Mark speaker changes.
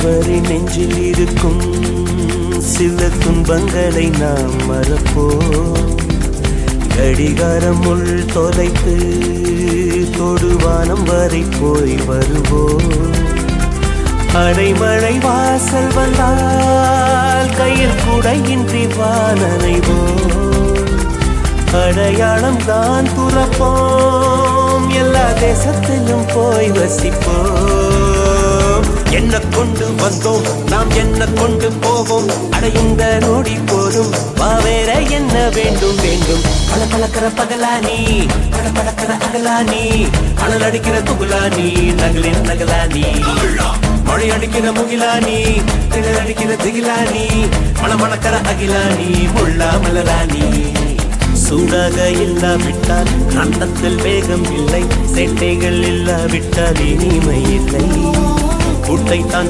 Speaker 1: வரை நெஞ்சில் இருக்கும் சில துன்பங்களை நாம் மறப்போம். கடிகாரம் உள் தொலைத்து தொடுவானம் வரை போய் வருவோம். அடைமழை வாசல் வந்தால் கையில் குடையின்றி வானனைவோம். அடையாளம் தான் துறப்போம், எல்லா தேசத்திலும் போய் வசிப்போம். என்ன கொண்டு வந்தோம் நாம் என்ன கொண்டு போவோம், அடையுந்த நோடி போதும் வா வேற என்ன வேண்டும் வேண்டும். பல பழக்கிற பகலானி பட பழக்கிற அகலானி, அனல் அடிக்கிற துகுலானி நகலின் நகலானி, மழை அடிக்கிற முகிலானி திணல் அடிக்கிற திகிலானி, மணமணக்கிற அகிலானி முள்ளா மலராணி. சூடாக இல்லாவிட்டால் அந்தத்தில் வேகம் இல்லை, சேட்டைகள் இல்லாவிட்டால் இனிமை இல்லை. கூட்டை தான்